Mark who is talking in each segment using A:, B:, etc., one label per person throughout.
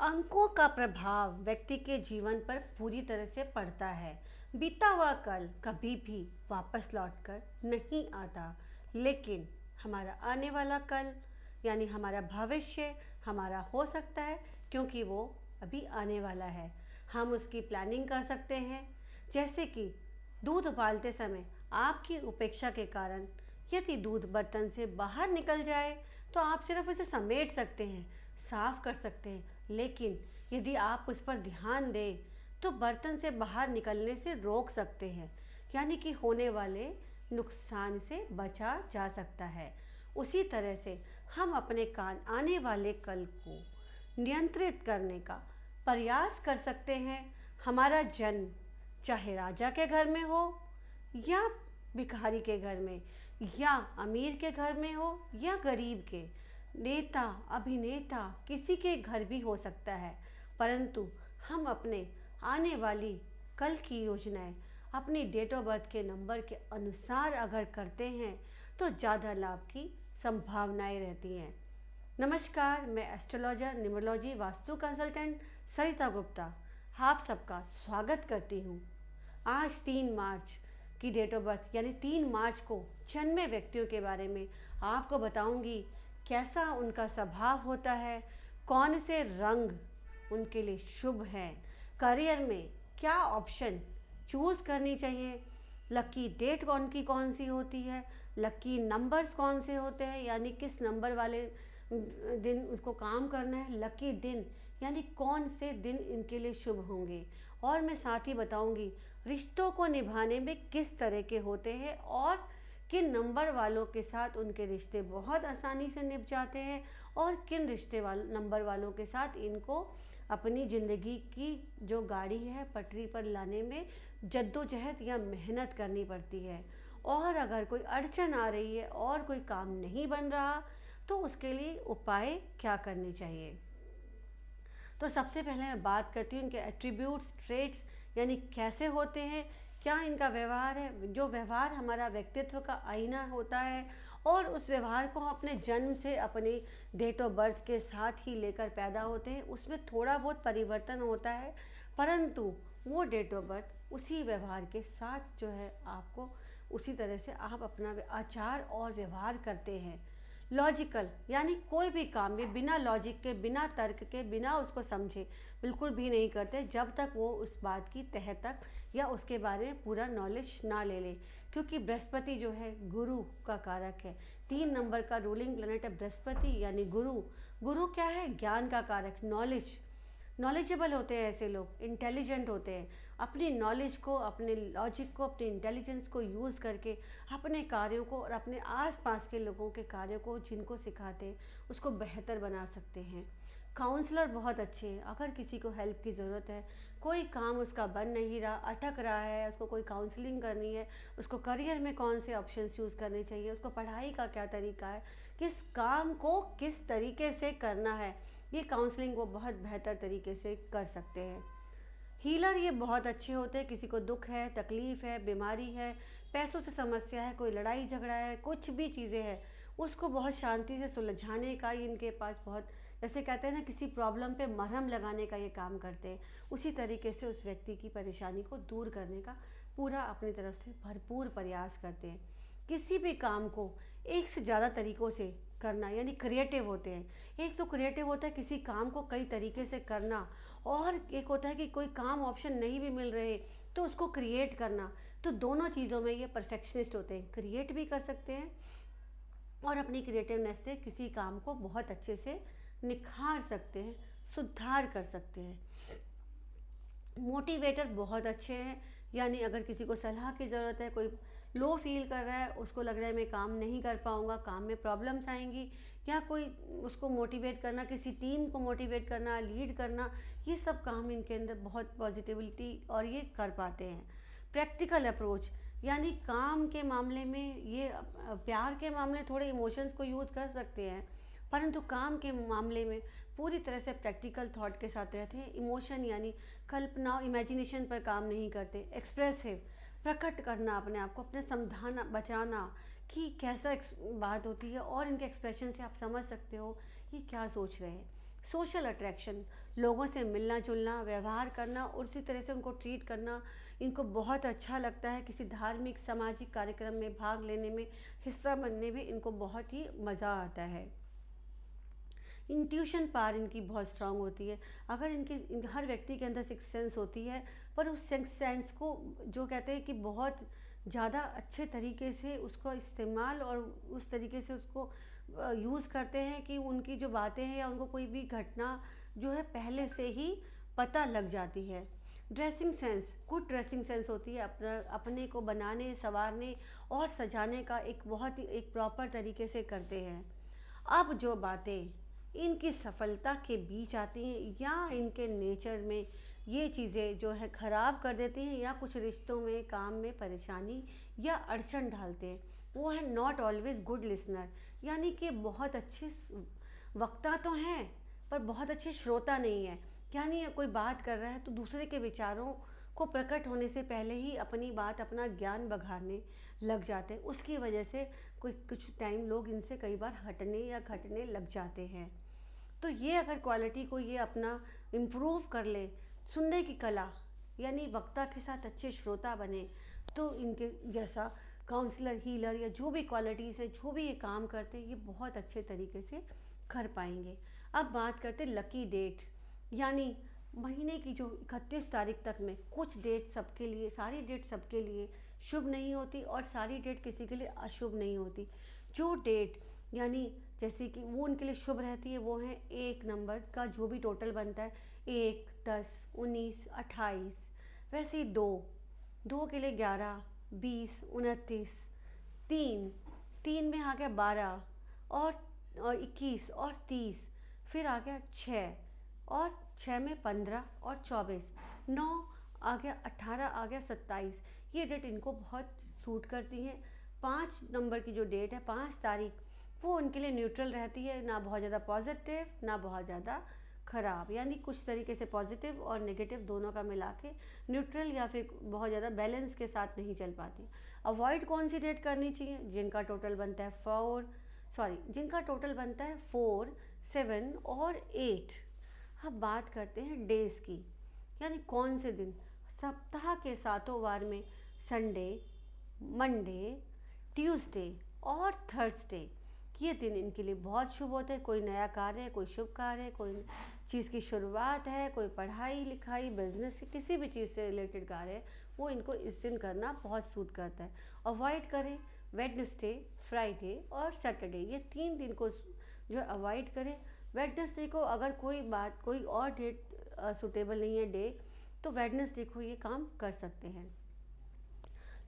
A: अंकों का प्रभाव व्यक्ति के जीवन पर पूरी तरह से पड़ता है। बीता हुआ कल कभी भी वापस लौटकर नहीं आता, लेकिन हमारा आने वाला कल यानी हमारा भविष्य हमारा हो सकता है, क्योंकि वो अभी आने वाला है। हम उसकी प्लानिंग कर सकते हैं। जैसे कि दूध उबालते समय आपकी उपेक्षा के कारण यदि दूध बर्तन से बाहर निकल जाए तो आप सिर्फ उसे समेट सकते हैं, साफ कर सकते हैं, लेकिन यदि आप उस पर ध्यान दें तो बर्तन से बाहर निकलने से रोक सकते हैं, यानी कि होने वाले नुकसान से बचा जा सकता है। उसी तरह से हम अपने आने वाले कल को नियंत्रित करने का प्रयास कर सकते हैं। हमारा जन्म चाहे राजा के घर में हो या भिखारी के घर में, या अमीर के घर में हो या गरीब के, नेता अभिनेता किसी के घर भी हो सकता है, परंतु हम अपने आने वाली कल की योजनाएं अपनी डेट ऑफ बर्थ के नंबर के अनुसार अगर करते हैं तो ज़्यादा लाभ की संभावनाएं रहती हैं। नमस्कार, मैं एस्ट्रोलॉजर, न्यूमरोलॉजी, वास्तु कंसल्टेंट सरिता गुप्ता आप सबका स्वागत करती हूँ। आज 3 मार्च की डेट ऑफ बर्थ यानी 3 मार्च को जन्मे व्यक्तियों के बारे में आपको बताऊंगी। कैसा उनका स्वभाव होता है, कौन से रंग उनके लिए शुभ हैं, करियर में क्या ऑप्शन चूज़ करनी चाहिए, लकी डेट कौन सी होती है, लकी नंबर्स कौन से होते हैं यानी किस नंबर वाले दिन उसको काम करना है, लकी दिन यानी कौन से दिन इनके लिए शुभ होंगे, और मैं साथ ही बताऊंगी रिश्तों को निभाने में किस तरह के होते हैं और किन नंबर वालों के साथ उनके रिश्ते बहुत आसानी से निभ जाते हैं और किन नंबर वालों के साथ इनको अपनी ज़िंदगी की जो गाड़ी है पटरी पर लाने में जद्दोजहद या मेहनत करनी पड़ती है। और अगर कोई अड़चन आ रही है और कोई काम नहीं बन रहा तो उसके लिए उपाय क्या करने चाहिए। तो सबसे पहले मैं बात करती हूँ इनके एट्रीब्यूट्स, ट्रेट्स यानी कैसे होते हैं, क्या इनका व्यवहार है। जो व्यवहार हमारा व्यक्तित्व का आईना होता है और उस व्यवहार को हम अपने जन्म से अपनी डेट ऑफ बर्थ के साथ ही लेकर पैदा होते हैं, उसमें थोड़ा बहुत परिवर्तन होता है, परंतु वो डेट ऑफ बर्थ उसी व्यवहार के साथ जो है आपको उसी तरह से आप अपना आचार और व्यवहार करते हैं। लॉजिकल यानी कोई भी काम भी बिना लॉजिक के, बिना तर्क के, बिना उसको समझे बिल्कुल भी नहीं करते जब तक वो उस बात की तह तक या उसके बारे में पूरा नॉलेज ना ले ले, क्योंकि बृहस्पति जो है गुरु का कारक है। 3 नंबर का रूलिंग प्लैनेट है बृहस्पति यानी गुरु। गुरु क्या है? ज्ञान का कारक, नॉलेजेबल होते हैं ऐसे लोग, इंटेलिजेंट होते हैं। अपनी नॉलेज को, अपने लॉजिक को, अपनी इंटेलिजेंस को यूज़ करके अपने कार्यों को और अपने आसपास के लोगों के कार्यों को जिनको सिखाते हैं उसको बेहतर बना सकते हैं। काउंसलर बहुत अच्छे हैं। अगर किसी को हेल्प की ज़रूरत है, कोई काम उसका बन नहीं रहा, अटक रहा है, उसको कोई काउंसलिंग करनी है, उसको करियर में कौन से ऑप्शन चूज़ करने चाहिए, उसको पढ़ाई का क्या तरीका है, किस काम को किस तरीके से करना है, ये काउंसलिंग वो बहुत बेहतर तरीके से कर सकते हैं। हीलर ये बहुत अच्छे होते हैं। किसी को दुख है, तकलीफ़ है, बीमारी है, पैसों से समस्या है, कोई लड़ाई झगड़ा है, कुछ भी चीज़ें हैं, उसको बहुत शांति से सुलझाने का इनके पास बहुत, जैसे कहते हैं ना, किसी प्रॉब्लम पे मरहम लगाने का ये काम करते हैं। उसी तरीके से उस व्यक्ति की परेशानी को दूर करने का पूरा अपनी तरफ से भरपूर प्रयास करते हैं। किसी भी काम को एक से ज़्यादा तरीक़ों से करना यानी क्रिएटिव होते हैं। एक तो क्रिएटिव होता है किसी काम को कई तरीके से करना, और एक होता है कि कोई काम ऑप्शन नहीं भी मिल रहे तो उसको क्रिएट करना। तो दोनों चीज़ों में ये परफेक्शनिस्ट होते हैं, क्रिएट भी कर सकते हैं और अपनी क्रिएटिवनेस से किसी काम को बहुत अच्छे से निखार सकते हैं, सुधार कर सकते हैं। मोटिवेटर बहुत अच्छे हैं, यानी अगर किसी को सलाह की ज़रूरत है, कोई लो फील कर रहा है, उसको लग रहा है मैं काम नहीं कर पाऊँगा, काम में प्रॉब्लम्स आएंगी, या कोई उसको मोटिवेट करना, किसी टीम को मोटिवेट करना, लीड करना, ये सब काम इनके अंदर बहुत पॉजिटिविटी और ये कर पाते हैं। प्रैक्टिकल अप्रोच यानी काम के मामले में ये प्यार के मामले थोड़े इमोशंस को यूज़ कर सकते हैं, परंतु काम के मामले में पूरी तरह से प्रैक्टिकल थॉट के साथ रहते हैं। इमोशन यानी कल्पना, इमेजिनेशन पर काम नहीं करते। एक्सप्रेसिव, प्रकट करना अपने आप को, अपने समझाना, बचाना कि कैसा बात होती है, और इनके एक्सप्रेशन से आप समझ सकते हो ये क्या सोच रहे हैं। सोशल अट्रैक्शन, लोगों से मिलना जुलना, व्यवहार करना और उसी तरह से उनको ट्रीट करना इनको बहुत अच्छा लगता है। किसी धार्मिक सामाजिक कार्यक्रम में भाग लेने में, हिस्सा बनने में इनको बहुत ही मज़ा आता है। इंट्यूशन पावर इनकी बहुत स्ट्रांग होती है। अगर हर व्यक्ति के अंदर सिक्स सेंस होती है, पर उस सिक्स सेंस को जो कहते हैं कि बहुत ज़्यादा अच्छे तरीके से उसको इस्तेमाल और उस तरीके से उसको यूज़ करते हैं कि उनकी जो बातें हैं या उनको कोई भी घटना जो है पहले से ही पता लग जाती है। Dressing sense, good dressing sense होती है अपने को बनाने, संवारने और सजाने का एक बहुत ही एक प्रॉपर तरीके से करते हैं। अब जो बातें इनकी सफलता के बीच आती हैं या इनके नेचर में ये चीज़ें जो है ख़राब कर देती हैं या कुछ रिश्तों में, काम में परेशानी या अड़चन डालते हैं, वो है नॉट ऑलवेज गुड लिसनर। यानी कि बहुत अच्छे वक्ता तो हैं पर बहुत अच्छे श्रोता नहीं है। यानी कोई बात कर रहा है तो दूसरे के विचारों को प्रकट होने से पहले ही अपनी बात, अपना ज्ञान बघाड़ने लग जाते हैं। उसकी वजह से कोई कुछ टाइम लोग इनसे कई बार हटने या घटने लग जाते हैं। तो ये अगर क्वालिटी को ये अपना इम्प्रूव कर ले, सुनने की कला यानी वक्ता के साथ अच्छे श्रोता बने, तो इनके जैसा काउंसलर, हीलर या जो भी क्वालिटीज़ है, जो भी ये काम करते हैं, ये बहुत अच्छे तरीके से कर पाएंगे। अब बात करते हैं लकी डेट, यानी महीने की जो 31 तारीख तक में कुछ डेट सबके लिए, सारी डेट सबके लिए शुभ नहीं होती और सारी डेट किसी के लिए अशुभ नहीं होती। जो डेट यानी जैसे कि वो उनके लिए शुभ रहती है वो है 1 नंबर का जो भी टोटल बनता है, 1, 10, 19, 28। वैसे ही 2 के लिए 11, 20, 29, 3 में आ गया 12 और 21 और 30, फिर आ गया 6 और 6 में 15 और 24, 9 आ गया, 18 आ गया, 27। ये डेट इनको बहुत सूट करती हैं। 5 नंबर की जो डेट है, 5 तारीख, वो उनके लिए न्यूट्रल रहती है, ना बहुत ज़्यादा पॉजिटिव ना बहुत ज़्यादा ख़राब, यानी कुछ तरीके से पॉजिटिव और नेगेटिव दोनों का मिला के न्यूट्रल या फिर बहुत ज़्यादा बैलेंस के साथ नहीं चल पाती। अवॉइड कौन सी डेट करनी चाहिए? जिनका टोटल बनता है 4, 7 और 8। अब बात करते हैं डेज़ की, यानी कौन से दिन सप्ताह के 7 वार में संडे, मंडे, ट्यूसडे और थर्सडे, ये दिन इनके लिए बहुत शुभ होते हैं। कोई नया कार्य है, कोई शुभ कार्य है, कोई चीज़ की शुरुआत है, कोई पढ़ाई लिखाई, बिजनेस, किसी भी चीज़ से रिलेटेड कार्य है, वो इनको इस दिन करना बहुत सूट करता है। अवॉइड करें वेडनेसडे, फ्राइडे और सैटरडे, ये 3 दिन को जो अवॉइड करें। वेडनेसडे को अगर कोई और डेट सूटेबल नहीं है डे, तो वेडनेसडे को ये काम कर सकते हैं।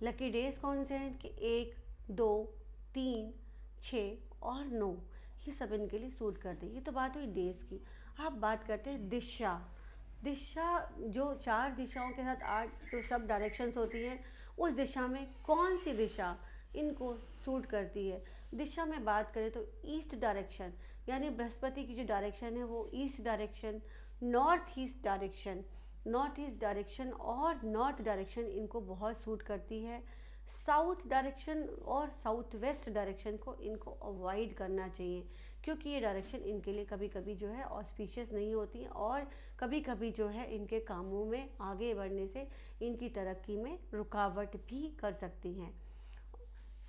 A: लकी डेज कौन से हैं कि 1, 2, 3, 6 और 9, ये सब इनके लिए सूट करते हैं। ये तो बात हुई डेज की। अब बात करते हैं दिशा। जो 4 दिशाओं के साथ 8 जो सब डायरेक्शंस होती हैं, उस दिशा में कौन सी दिशा इनको सूट करती है? दिशा में बात करें तो ईस्ट डायरेक्शन, यानी बृहस्पति की जो डायरेक्शन है वो east direction, north east direction और नॉर्थ डायरेक्शन इनको बहुत सूट करती है। साउथ डायरेक्शन और साउथ वेस्ट डायरेक्शन को इनको अवॉइड करना चाहिए, क्योंकि ये डायरेक्शन इनके लिए कभी कभी जो है ऑस्पिशियस नहीं होती और कभी कभी जो है इनके कामों में आगे बढ़ने से इनकी तरक्की में रुकावट भी कर सकती हैं।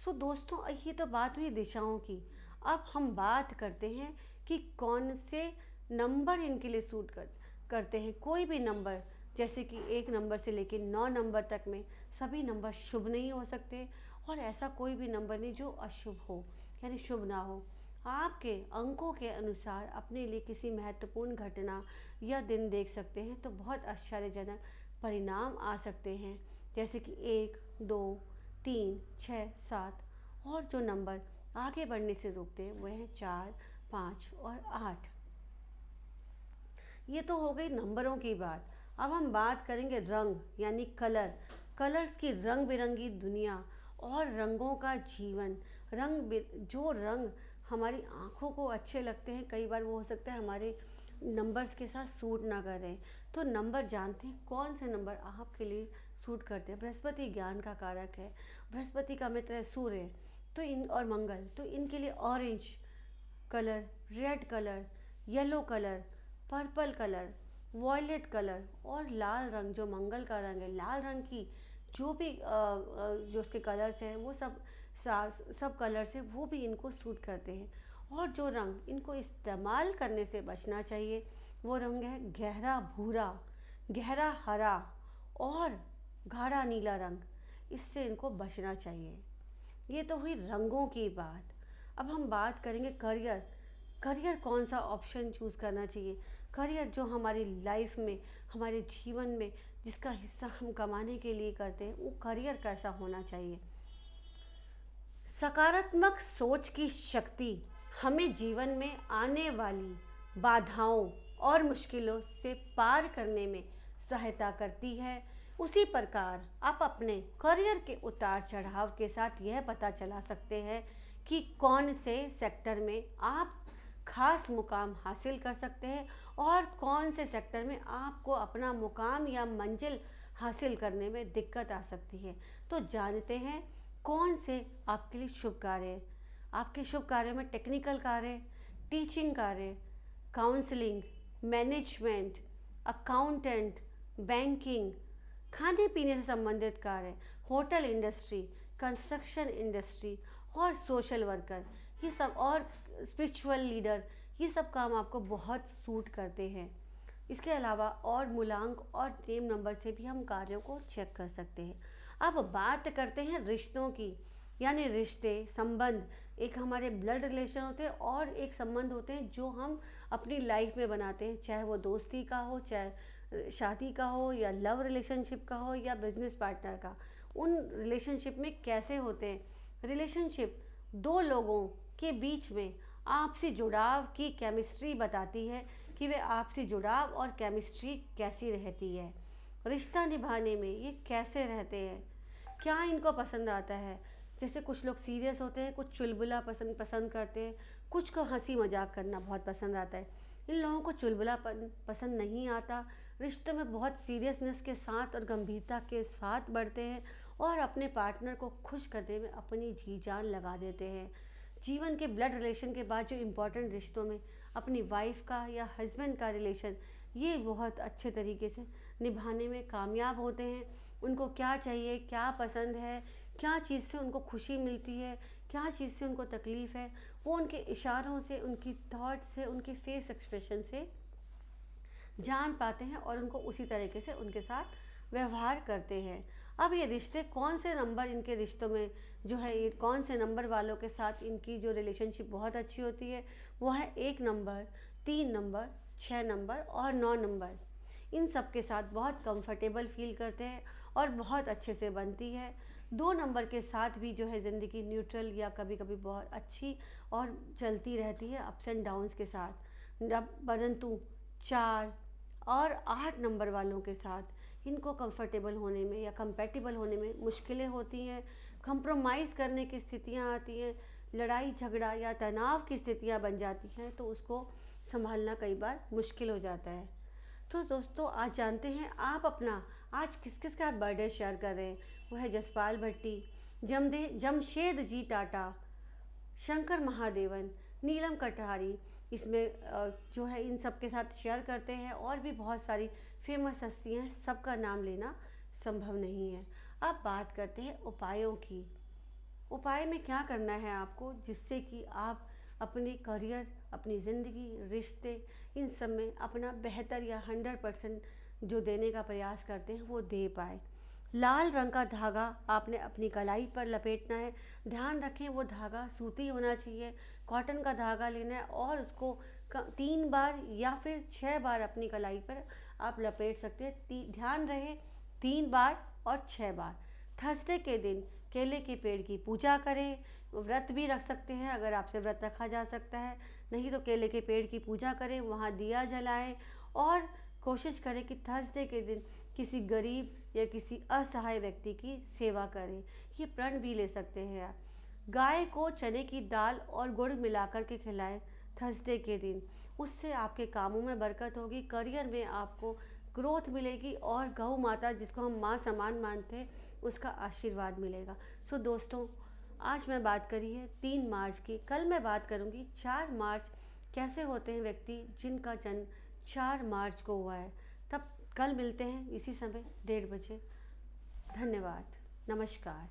A: सो दोस्तों, ये तो बात हुई दिशाओं की। अब हम बात करते हैं कि कौन से नंबर इनके लिए सूट करते हैं। कोई भी नंबर, जैसे कि 1 नंबर से लेकर 9 नंबर तक में सभी नंबर शुभ नहीं हो सकते और ऐसा कोई भी नंबर नहीं जो अशुभ हो, यानी शुभ ना हो। आपके अंकों के अनुसार अपने लिए किसी महत्वपूर्ण घटना या दिन देख सकते हैं तो बहुत आश्चर्यजनक परिणाम आ सकते हैं, जैसे कि 1, 2, 3, 6, 7 और जो नंबर आगे बढ़ने से रोकते हैं वह हैं 4, 5 और 8। ये तो हो गई नंबरों की बात। अब हम बात करेंगे रंग, यानी कलर्स की रंग बिरंगी दुनिया और रंगों का जीवन। जो रंग हमारी आँखों को अच्छे लगते हैं, कई बार वो हो सकता है हमारे नंबर्स के साथ सूट ना करें। तो नंबर जानते हैं कौन से नंबर आपके लिए सूट करते हैं। बृहस्पति ज्ञान का कारक है, बृहस्पति का मित्र है सूर्य, और मंगल, तो इनके लिए orange colour, red colour, yellow colour, purple colour, violet colour और लाल रंग जो मंगल का रंग है, लाल रंग की जो भी जो उसके कलर्स हैं वो सब कलर्स हैं वो भी इनको सूट करते हैं। और जो रंग इनको इस्तेमाल करने से बचना चाहिए वो रंग है गहरा भूरा, गहरा हरा और गाढ़ा नीला रंग। इससे इनको बचना चाहिए। ये तो हुई रंगों की बात। अब हम बात करेंगे करियर। करियर कौन सा ऑप्शन चूज़ करना चाहिए। करियर जो हमारी लाइफ में, हमारे जीवन में जिसका हिस्सा हम कमाने के लिए करते हैं, वो करियर कैसा होना चाहिए। सकारात्मक सोच की शक्ति हमें जीवन में आने वाली बाधाओं और मुश्किलों से पार करने में सहायता करती है। उसी प्रकार आप अपने करियर के उतार चढ़ाव के साथ यह पता चला सकते हैं कि कौन से सेक्टर में आप खास मुकाम हासिल कर सकते हैं और कौन से सेक्टर में आपको अपना मुकाम या मंजिल हासिल करने में दिक्कत आ सकती है। तो जानते हैं कौन से आपके लिए शुभ कार्य है। आपके शुभ कार्यों में टेक्निकल कार्य, टीचिंग कार्य, काउंसलिंग, मैनेजमेंट, अकाउंटेंट, बैंकिंग, खाने पीने से संबंधित कार्य, होटल इंडस्ट्री, कंस्ट्रक्शन इंडस्ट्री और सोशल वर्कर, ये सब, और स्पिरिचुअल लीडर, ये सब काम आपको बहुत सूट करते हैं। इसके अलावा और मूलांक और नेम नंबर से भी हम कार्यों को चेक कर सकते हैं। अब बात करते हैं रिश्तों की, यानी रिश्ते, संबंध। एक हमारे ब्लड रिलेशन होते हैं और एक संबंध होते हैं जो हम अपनी लाइफ में बनाते हैं, चाहे वो दोस्ती का हो, चाहे शादी का हो, या लव रिलेशनशिप का हो, या बिजनेस पार्टनर का। उन रिलेशनशिप में कैसे होते हैं। रिलेशनशिप दो लोगों के बीच में आपसी जुड़ाव की केमिस्ट्री बताती है कि वे आपसी जुड़ाव और केमिस्ट्री कैसी रहती है। रिश्ता निभाने में ये कैसे रहते हैं, क्या इनको पसंद आता है। जैसे कुछ लोग सीरियस होते हैं, कुछ चुलबुला पसंद करते हैं, कुछ को हंसी मजाक करना बहुत पसंद आता है। इन लोगों को चुलबुलापन पसंद नहीं आता। रिश्तों में बहुत सीरियसनेस के साथ और गंभीरता के साथ बढ़ते हैं और अपने पार्टनर को खुश करने में अपनी जी जान लगा देते हैं। जीवन के ब्लड रिलेशन के बाद जो इम्पोर्टेंट रिश्तों में अपनी वाइफ का या हस्बैंड का रिलेशन, ये बहुत अच्छे तरीके से निभाने में कामयाब होते हैं। उनको क्या चाहिए, क्या पसंद है, क्या चीज़ से उनको खुशी मिलती है, क्या चीज़ से उनको तकलीफ़ है, वो उनके इशारों से, उनकी थॉट से, उनके फेस एक्सप्रेशन से जान पाते हैं और उनको उसी तरीके से उनके साथ व्यवहार करते हैं। अब ये रिश्ते कौन से नंबर, इनके रिश्तों में जो है, ये कौन से नंबर वालों के साथ इनकी जो रिलेशनशिप बहुत अच्छी होती है, वो है 1 नंबर, 3 नंबर, 6 नंबर और 9 नंबर। इन सब के साथ बहुत कंफर्टेबल फील करते हैं और बहुत अच्छे से बनती है। 2 नंबर के साथ भी जो है ज़िंदगी न्यूट्रल या कभी कभी बहुत अच्छी और चलती रहती है, अप्स एंड डाउन्स के साथ। परंतु 4 और 8 नंबर वालों के साथ इनको कंफर्टेबल होने में या कंपैटिबल होने में मुश्किलें होती हैं। कंप्रोमाइज़ करने की स्थितियाँ आती हैं, लड़ाई झगड़ा या तनाव की स्थितियाँ बन जाती हैं, तो उसको संभालना कई बार मुश्किल हो जाता है। तो दोस्तों, आज जानते हैं आप अपना आज किस किस के साथ बर्थडे शेयर कर रहे हैं। वो है जसपाल भट्टी, जमशेद जी टाटा, शंकर महादेवन, नीलम कटारी। इसमें जो है इन सब के साथ शेयर करते हैं और भी बहुत सारी फेमस हस्तियाँ हैं, सबका नाम लेना संभव नहीं है। अब बात करते हैं उपायों की। उपाय में क्या करना है आपको, जिससे कि आप अपने करियर, अपनी ज़िंदगी, रिश्ते, इन सब में अपना बेहतर या 100% जो देने का प्रयास करते हैं वो दे पाए। लाल रंग का धागा आपने अपनी कलाई पर लपेटना है। ध्यान रखें वो धागा सूती होना चाहिए, कॉटन का धागा लेना है और उसको 3 बार या फिर 6 बार अपनी कलाई पर आप लपेट सकते हैं। ध्यान रहे 3 बार और 6 बार। थर्सडे के दिन केले के पेड़ की पूजा करें। व्रत भी रख सकते हैं, अगर आपसे व्रत रखा जा सकता है, नहीं तो केले के पेड़ की पूजा करें, वहाँ दिया जलाएं और कोशिश करें कि थर्सडे के दिन किसी गरीब या किसी असहाय व्यक्ति की सेवा करें। ये प्रण भी ले सकते हैं आप। गाय को चने की दाल और गुड़ मिलाकर के खिलाएं थर्सडे के दिन, उससे आपके कामों में बरकत होगी, करियर में आपको ग्रोथ मिलेगी और गौ माता, जिसको हम माँ समान मानते हैं, उसका आशीर्वाद मिलेगा। सो दोस्तों, आज मैं बात करी है 3 मार्च की। कल मैं बात करूँगी 4 मार्च कैसे होते हैं व्यक्ति जिनका जन्म 4 मार्च को हुआ है। तब कल मिलते हैं इसी समय 1:30 बजे। धन्यवाद। नमस्कार।